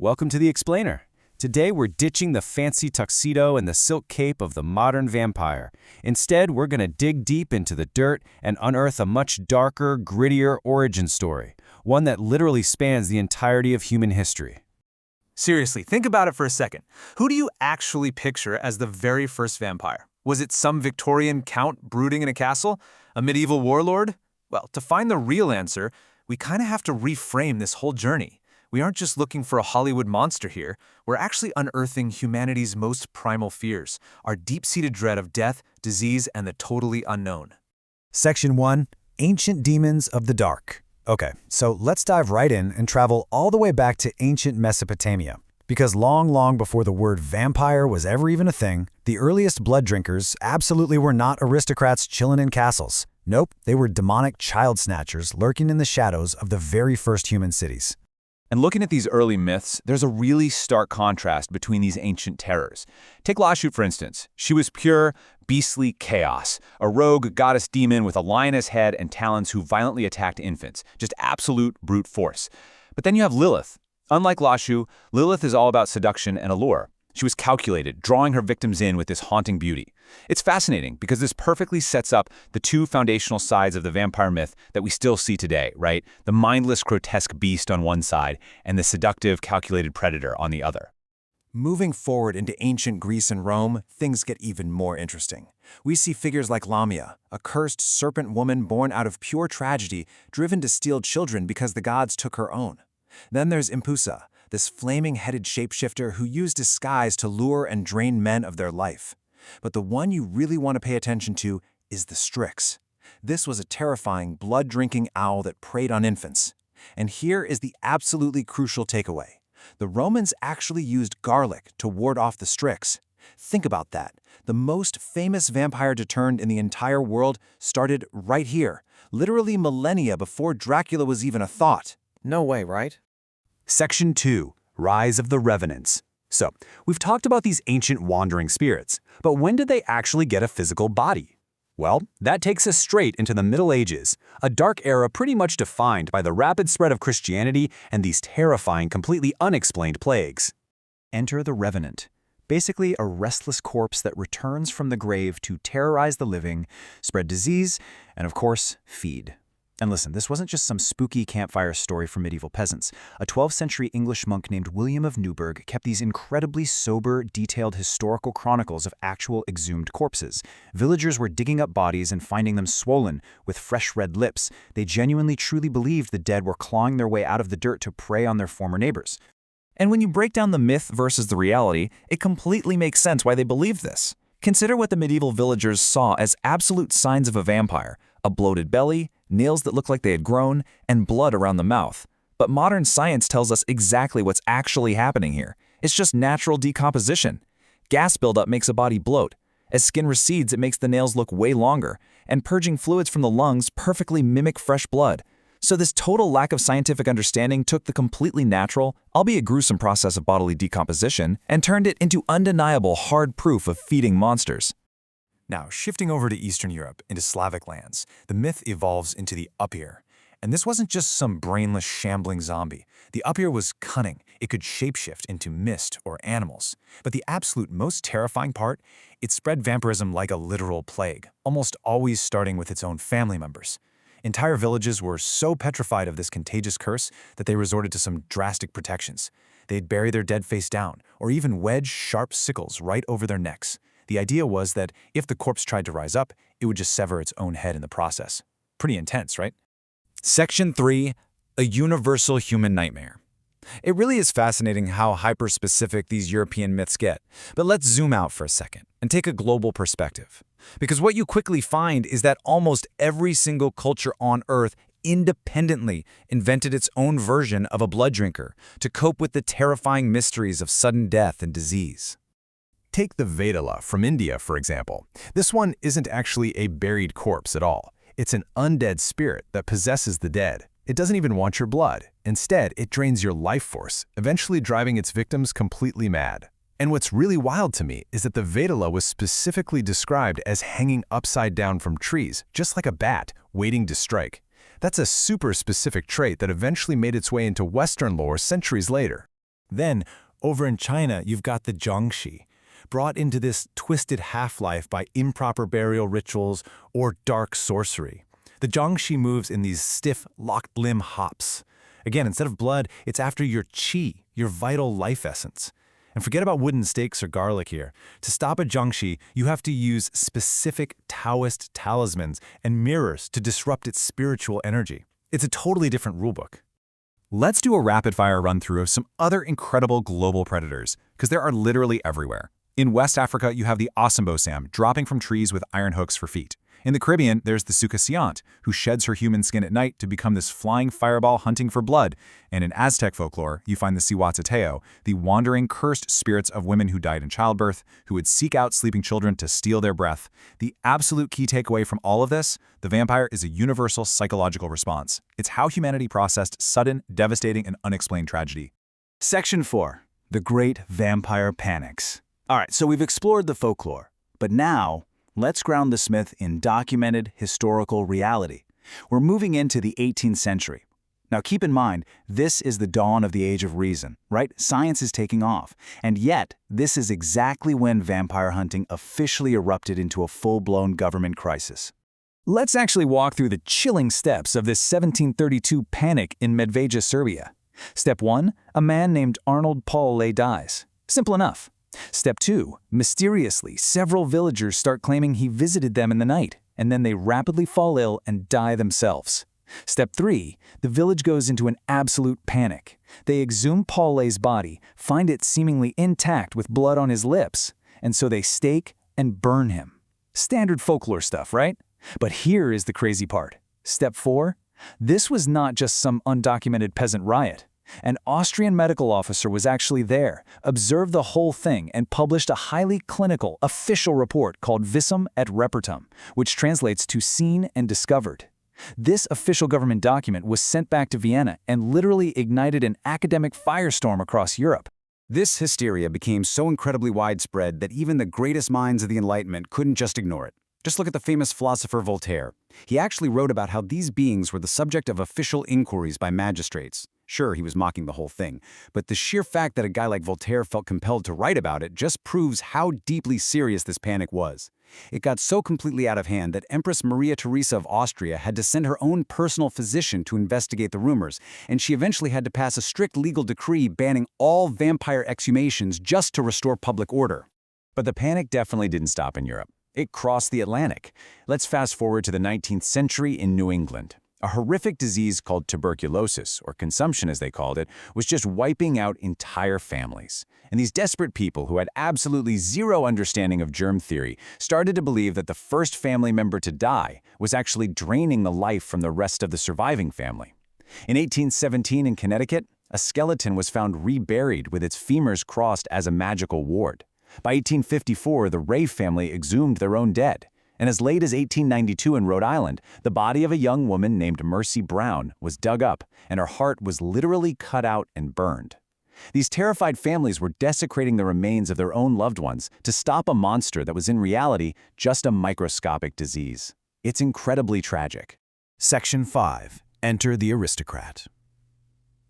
Welcome to The Explainer. Today we're ditching the fancy tuxedo and the silk cape of the modern vampire. Instead, we're going to dig deep into the dirt and unearth a much darker, grittier origin story, one that literally spans the entirety of human history. Seriously, think about it for a second. Who do you actually picture as the very first vampire? Was it some Victorian count brooding in a castle? A medieval warlord? Well, to find the real answer, we kind of have to reframe this whole journey. We aren't just looking for a Hollywood monster here. We're actually unearthing humanity's most primal fears, our deep-seated dread of death, disease, and the totally unknown. Section 1. Ancient Demons of the Dark. Okay, so let's dive right in and travel all the way back to ancient Mesopotamia. Because long before the word vampire was ever even a thing, the earliest blood drinkers absolutely were not aristocrats chilling in castles. Nope, they were demonic child snatchers lurking in the shadows of the very first human cities. And looking at these early myths, there's a really stark contrast between these ancient terrors. Take Lamashtu, for instance. She was pure, beastly chaos, a rogue goddess demon with a lioness head and talons who violently attacked infants, just absolute brute force. But then you have Lilith. Unlike Lamashtu, Lilith is all about seduction and allure. She was calculated, drawing her victims in with this haunting beauty. It's fascinating because this perfectly sets up the two foundational sides of the vampire myth that we still see today, right? The mindless, grotesque beast on one side and the seductive, calculated predator on the other. Moving forward into ancient Greece and Rome, things get even more interesting. We see figures like Lamia, a cursed serpent woman born out of pure tragedy, driven to steal children because the gods took her own. Then there's Impusa, this flaming-headed shapeshifter who used disguise to lure and drain men of their life. But the one you really want to pay attention to is the Strix. This was a terrifying, blood-drinking owl that preyed on infants. And here is the absolutely crucial takeaway. The Romans actually used garlic to ward off the Strix. Think about that. The most famous vampire to turn in the entire world started right here, literally millennia before Dracula was even a thought. No way, right? Section 2. Rise of the Revenants. So, we've talked about these ancient wandering spirits, but when did they actually get a physical body? Well, that takes us straight into the Middle Ages, a dark era pretty much defined by the rapid spread of Christianity and these terrifying, completely unexplained plagues. Enter the Revenant. Basically a restless corpse that returns from the grave to terrorize the living, spread disease, and of course, feed. And listen, this wasn't just some spooky campfire story for medieval peasants. A 12th century English monk named William of Newburgh kept these incredibly sober, detailed historical chronicles of actual exhumed corpses. Villagers were digging up bodies and finding them swollen, with fresh red lips. They genuinely truly believed the dead were clawing their way out of the dirt to prey on their former neighbors. And when you break down the myth versus the reality, it completely makes sense why they believed this. Consider what the medieval villagers saw as absolute signs of a vampire: a bloated belly, nails that look like they had grown, and blood around the mouth. But modern science tells us exactly what's actually happening here. It's just natural decomposition. Gas buildup makes a body bloat. As skin recedes, it makes the nails look way longer, and purging fluids from the lungs perfectly mimic fresh blood. So this total lack of scientific understanding took the completely natural, albeit gruesome process of bodily decomposition and turned it into undeniable hard proof of feeding monsters. Now, shifting over to Eastern Europe, into Slavic lands, the myth evolves into the Upir. And this wasn't just some brainless, shambling zombie. The Upir was cunning. It could shapeshift into mist or animals. But the absolute most terrifying part, it spread vampirism like a literal plague, almost always starting with its own family members. Entire villages were so petrified of this contagious curse that they resorted to some drastic protections. They'd bury their dead face down, or even wedge sharp sickles right over their necks. The idea was that if the corpse tried to rise up, it would just sever its own head in the process. Pretty intense, right? Section 3. A universal human nightmare. It really is fascinating how hyper-specific these European myths get. But let's zoom out for a second and take a global perspective. Because what you quickly find is that almost every single culture on Earth independently invented its own version of a blood drinker to cope with the terrifying mysteries of sudden death and disease. Take the Vedala from India, for example. This one isn't actually a buried corpse at all. It's an undead spirit that possesses the dead. It doesn't even want your blood. Instead, it drains your life force, eventually driving its victims completely mad. And what's really wild to me is that the Vedala was specifically described as hanging upside down from trees, just like a bat, waiting to strike. That's a super specific trait that eventually made its way into Western lore centuries later. Then, over in China, you've got the Jiangshi, brought into this twisted half-life by improper burial rituals or dark sorcery. The Jiangshi moves in these stiff, locked-limb hops. Again, instead of blood, it's after your qi, your vital life essence. And forget about wooden stakes or garlic here. To stop a Jiangshi, you have to use specific Taoist talismans and mirrors to disrupt its spiritual energy. It's a totally different rulebook. Let's do a rapid-fire run-through of some other incredible global predators, because there are literally everywhere. In West Africa, you have the Osombosam dropping from trees with iron hooks for feet. In the Caribbean, there's the Sucasiant, who sheds her human skin at night to become this flying fireball hunting for blood. And in Aztec folklore, you find the Cihuateteo, the wandering, cursed spirits of women who died in childbirth, who would seek out sleeping children to steal their breath. The absolute key takeaway from all of this, the vampire is a universal psychological response. It's how humanity processed sudden, devastating, and unexplained tragedy. Section 4. The Great Vampire Panics. All right, so we've explored the folklore, but now let's ground this myth in documented historical reality. We're moving into the 18th century. Now keep in mind, this is the dawn of the Age of Reason, right? Science is taking off. And yet, this is exactly when vampire hunting officially erupted into a full-blown government crisis. Let's actually walk through the chilling steps of this 1732 panic in Medveja, Serbia. Step 1, a man named Arnold Paulé dies. Simple enough. Step 2, mysteriously, several villagers start claiming he visited them in the night, and then they rapidly fall ill and die themselves. Step 3, the village goes into an absolute panic. They exhume Paulé's body, find it seemingly intact with blood on his lips, and so they stake and burn him. Standard folklore stuff, right? But here is the crazy part. Step 4, this was not just some undocumented peasant riot. An Austrian medical officer was actually there, observed the whole thing, and published a highly clinical, official report called Visum et Repertum, which translates to seen and discovered. This official government document was sent back to Vienna and literally ignited an academic firestorm across Europe. This hysteria became so incredibly widespread that even the greatest minds of the Enlightenment couldn't just ignore it. Just look at the famous philosopher Voltaire. He actually wrote about how these beings were the subject of official inquiries by magistrates. Sure, he was mocking the whole thing, but the sheer fact that a guy like Voltaire felt compelled to write about it just proves how deeply serious this panic was. It got so completely out of hand that Empress Maria Theresa of Austria had to send her own personal physician to investigate the rumors, and she eventually had to pass a strict legal decree banning all vampire exhumations just to restore public order. But the panic definitely didn't stop in Europe. It crossed the Atlantic. Let's fast forward to the 19th century in New England. A horrific disease called tuberculosis, or consumption as they called it, was just wiping out entire families. And these desperate people who had absolutely zero understanding of germ theory started to believe that the first family member to die was actually draining the life from the rest of the surviving family. In 1817 in Connecticut, a skeleton was found reburied with its femurs crossed as a magical ward. By 1854, the Ray family exhumed their own dead. And as late as 1892 in Rhode Island, the body of a young woman named Mercy Brown was dug up, and her heart was literally cut out and burned. These terrified families were desecrating the remains of their own loved ones to stop a monster that was in reality just a microscopic disease. It's incredibly tragic. Section 5. Enter the aristocrat.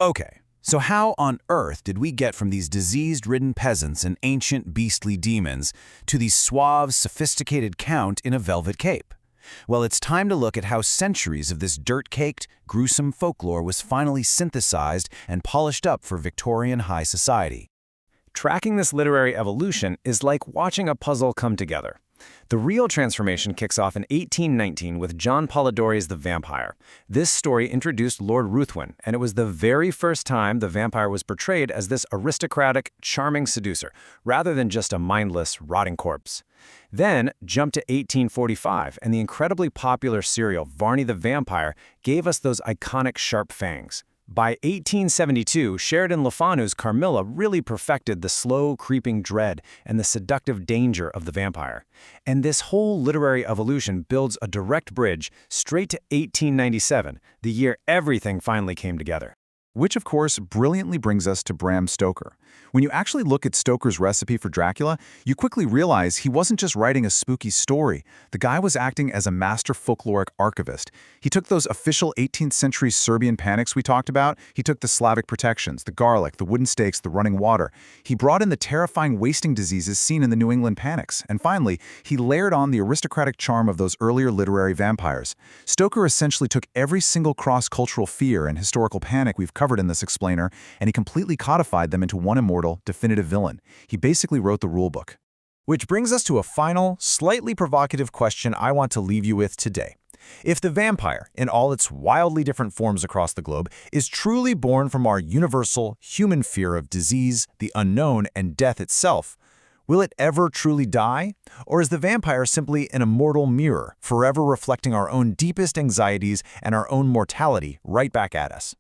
Okay, so how on earth did we get from these disease-ridden peasants and ancient beastly demons to the suave, sophisticated count in a velvet cape? Well, it's time to look at how centuries of this dirt-caked, gruesome folklore was finally synthesized and polished up for Victorian high society. Tracking this literary evolution is like watching a puzzle come together. The real transformation kicks off in 1819 with John Polidori's The Vampire. This story introduced Lord Ruthven, and it was the very first time the vampire was portrayed as this aristocratic, charming seducer, rather than just a mindless, rotting corpse. Then, jump to 1845, and the incredibly popular serial Varney the Vampire gave us those iconic sharp fangs. By 1872, Sheridan Le Fanu's Carmilla really perfected the slow, creeping dread and the seductive danger of the vampire. And this whole literary evolution builds a direct bridge straight to 1897, the year everything finally came together. Which, of course, brilliantly brings us to Bram Stoker. When you actually look at Stoker's recipe for Dracula, you quickly realize he wasn't just writing a spooky story. The guy was acting as a master folkloric archivist. He took those official 18th century Serbian panics we talked about, he took the Slavic protections, the garlic, the wooden stakes, the running water. He brought in the terrifying wasting diseases seen in the New England panics. And finally, he layered on the aristocratic charm of those earlier literary vampires. Stoker essentially took every single cross-cultural fear and historical panic we've covered in this explainer, and he completely codified them into one immortal, definitive villain. He basically wrote the rulebook. Which brings us to a final, slightly provocative question I want to leave you with today. If the vampire, in all its wildly different forms across the globe, is truly born from our universal human fear of disease, the unknown, and death itself, will it ever truly die? Or is the vampire simply an immortal mirror, forever reflecting our own deepest anxieties and our own mortality right back at us?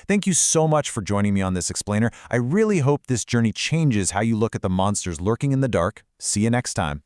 Thank you so much for joining me on this explainer. I really hope this journey changes how you look at the monsters lurking in the dark. See you next time.